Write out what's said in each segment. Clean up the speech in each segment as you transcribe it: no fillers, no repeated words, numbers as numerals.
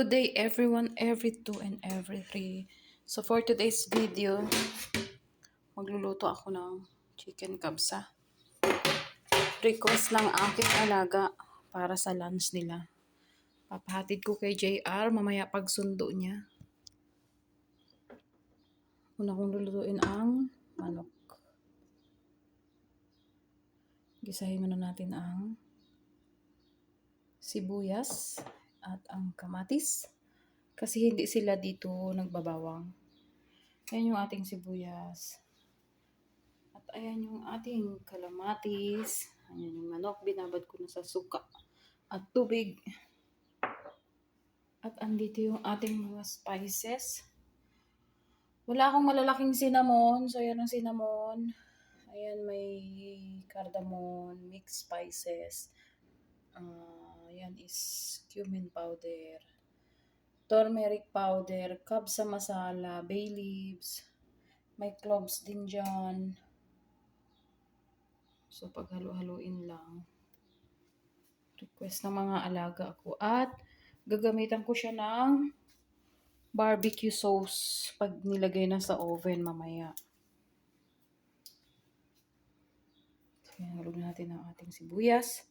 Good day everyone, every 2 and every 3. So for today's video, magluluto ako ng chicken kabsa. Request lang aking alaga para sa lunch nila. Papahatid ko kay JR mamaya pagsundo niya. Una kong lulutuin ang manok. Gisahin muna natin ang sibuyas at ang kamatis. Kasi hindi sila dito nagbabawang. Ayan yung ating sibuyas. At ayan yung ating kalamatis. Ayan yung manok. Binabad ko na sa suka at tubig. At andito yung ating mga spices. Wala akong malalaking cinnamon. So ayan ang cinnamon. Ayan may cardamom, mixed spices. Ayan is cumin powder, turmeric powder, kabsa masala, bay leaves. May cloves din dyan. So, paghalo-haluin lang. Request ng mga alaga ko. At, gagamitan ko siya ng barbecue sauce pag nilagay na sa oven mamaya. So, halog natin ang ating sibuyas.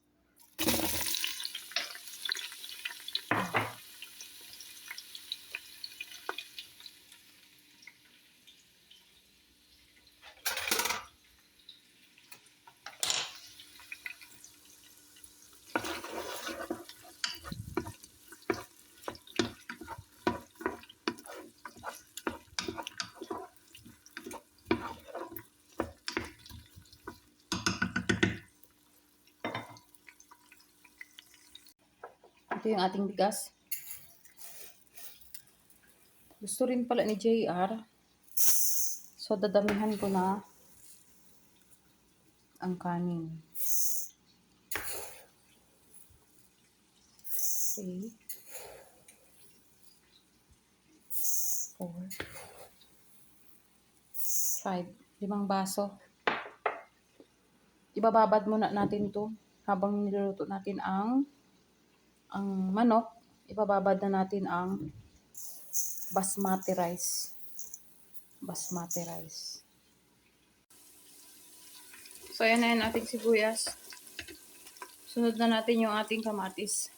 Ito yung ating bigas. Gusto rin pala ni JR. So, dadamihan ko na ang kanin. 3, 4, 5, 5 baso. Ibababad muna natin to habang niluluto natin ang manok. Ibababad na natin ang basmati rice. Basmati rice. So, ayan na yung ating sibuyas. Sunod na natin yung ating kamatis.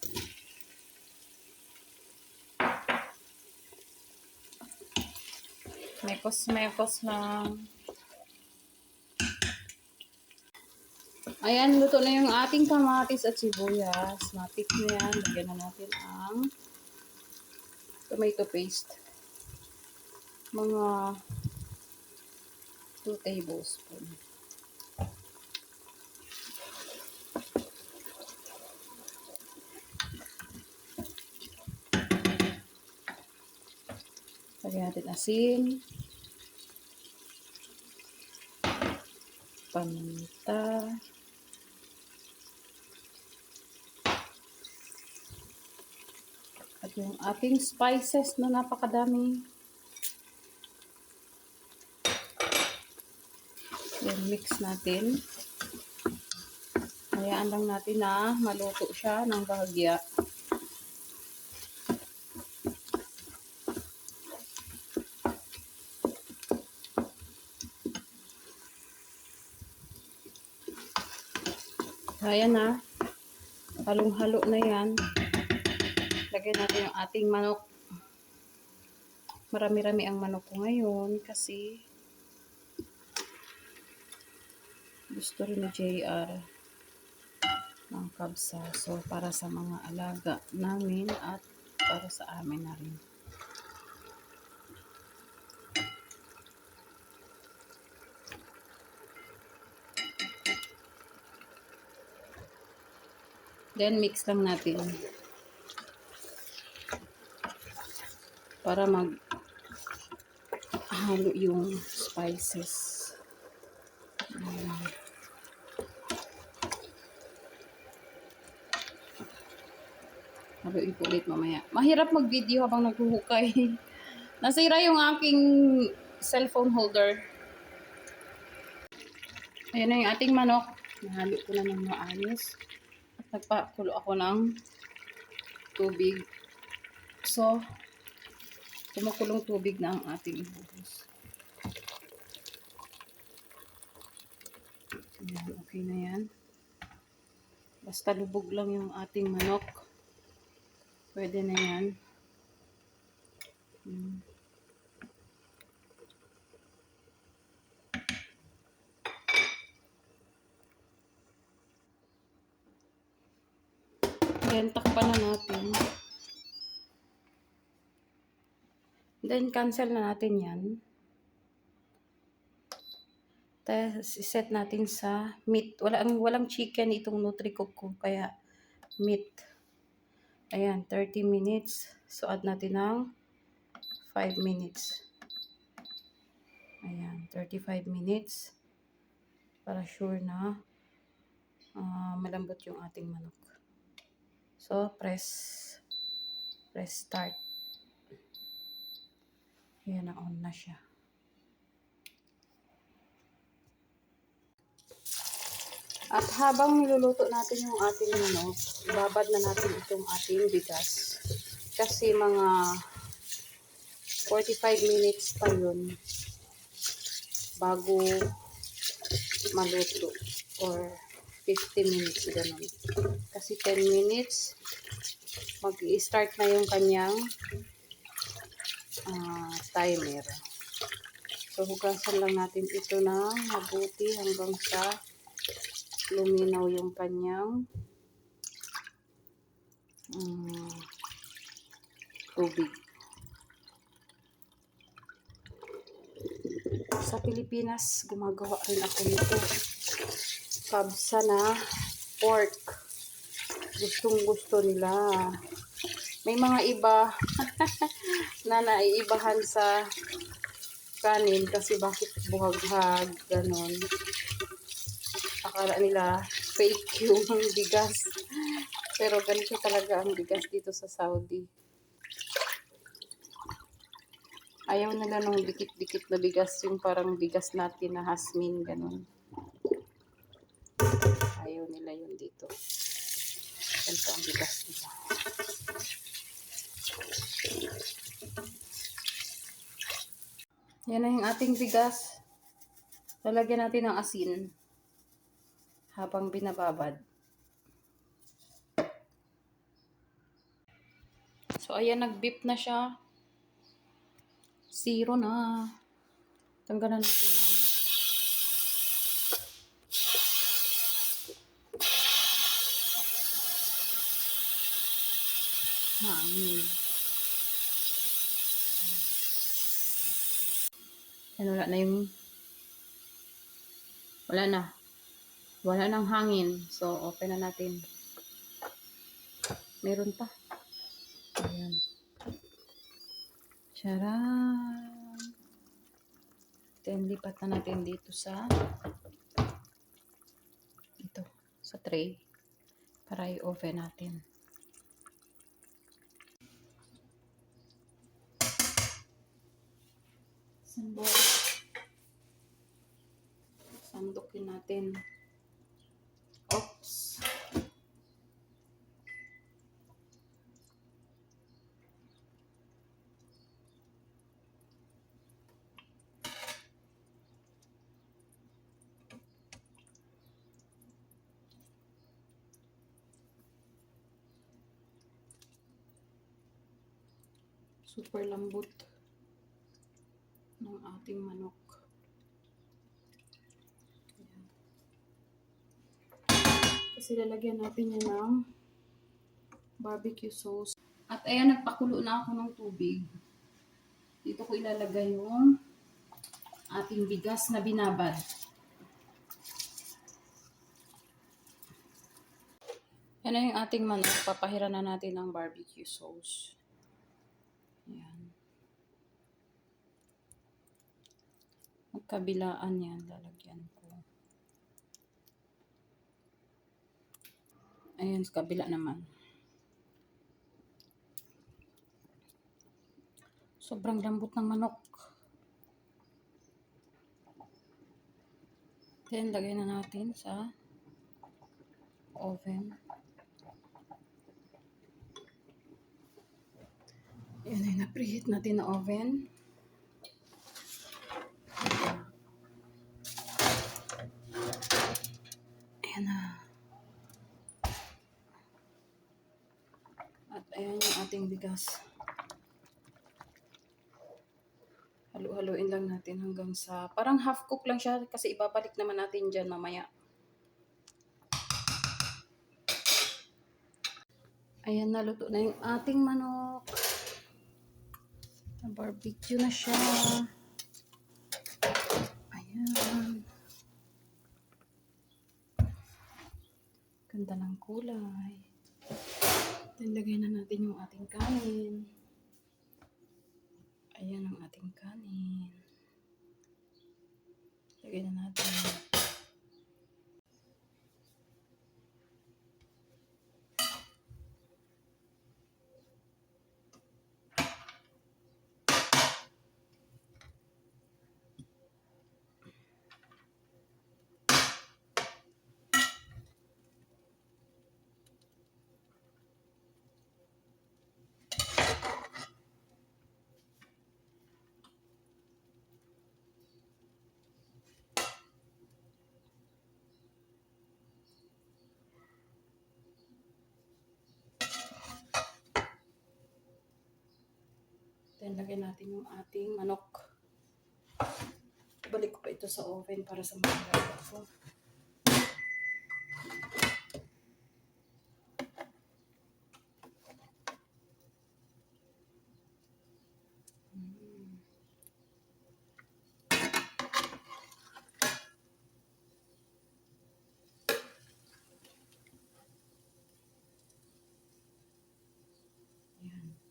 Mekos lang. Ayan, luto na yung ating kamatis at sibuyas. Matik na yan. Lagyan na natin ang tomato paste. Mga 2 tablespoon. Lagyan natin asin. Paminta. At yung ating spices na napakadami. Yan, mix natin. Hayaan lang natin na maluto siya ng bahagya. Ayan na. Halong-halo na yan. Lagyan natin yung ating manok. Marami-rami ang manok ko ngayon kasi gusto rin ni JR ng kabsa. So, para sa mga alaga namin at para sa amin na rin. Then, mix lang natin. Para maghalo yung spices. Haluin po ulit mamaya. Mahirap mag-video habang naghuhukay. Nasira yung aking cellphone holder. Ayan na yung ating manok. Nahalo ko na ng maayos. At nagpakulo ako ng tubig. So, kumukulong tubig na ang ating ibuhos. Ayan, okay na yan. Basta lubog lang yung ating manok. Pwede na yan. Then, takpan na natin. Then, cancel na natin yan. Tapos, iset natin sa meat. Walang chicken itong Nutri-Cook ko, kaya meat. Ayan, 30 minutes. So, add natin ng 5 minutes. Ayan, 35 minutes. Para sure na malambot yung ating manok. So, press start. Ayan, na-on na siya. At habang niluluto natin yung ating manok, ibabad na natin itong ating bigas. Kasi mga 45 minutes pa yun bago maluto. Or 50 minutes, ganun. Kasi 10 minutes, mag-i-start na yung kanyang timer. So, hugasan lang natin ito ng mabuti hanggang sa luminaw yung kanyang tubig. Sa Pilipinas, gumagawa rin ako nito. Kabsa na pork. Gustong-gusto nila. May mga iba na naiibahan sa kanin kasi bakit buhaghag, ganon. Akala nila fake yung bigas. Pero ganito talaga ang bigas dito sa Saudi. Ayaw nila nung dikit-dikit na bigas, yung parang bigas natin na hasmin, ganon. Ayaw nila yun dito. Ganito ang bigas nila. Yan na yung ating bigas. Lalagyan natin ng asin habang binababad. So, ayan, nag-beep na siya. 0 na. Tanggalan natin ng hangin. Yan, wala nang hangin. So, open na natin. Meron pa. Ayan. Charan! Then, lipat na natin dito sa tray para i-oven natin. Sandukin natin. Oops! Super lambot ng ating manok. Ayan. Kasi lalagyan natin yan ng barbecue sauce. At ayan, nagpakulo na ako ng tubig. Dito ko ilalagay yung ating bigas na binabad. Yan na yung ating manok. Papahiran na natin ng barbecue sauce. Ayan. Magkabilaan yan, lalagyan ko. Ayan, sa kabila naman. Sobrang lambot ng manok. Then, lagay na natin sa oven. Yan ay na-preheat natin na oven. Ayan na. At ayan yung ating bigas. Halu-haluin lang natin hanggang sa, parang half cook lang siya kasi ibabalik naman natin dyan mamaya. Ayan, naluto na yung ating manok. Na-barbecue na siya. Ayan. Ganda ng kulay. Ilagay na natin yung ating kanin. Ayan ang ating kanin. Lagay na natin. Then, lagay natin yung ating manok. Balik ko pa ito sa oven para sa mga alaga ko. Ayan.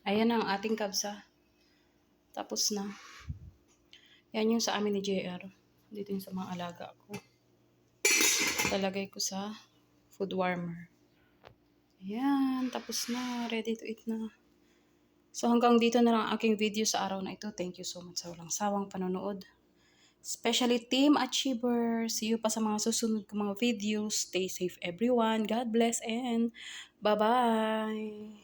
Ayan ang ating kabsa. Tapos na. Yan yung sa amin ni JR. Dito yung sa mga alaga ko. Talagay ko sa food warmer. Ayan. Tapos na. Ready to eat na. So hanggang dito na lang ang aking video sa araw na ito. Thank you so much sa walang sawang panonood. Especially Team Achiever. See you pa sa mga susunod kong mga videos. Stay safe everyone. God bless and bye-bye.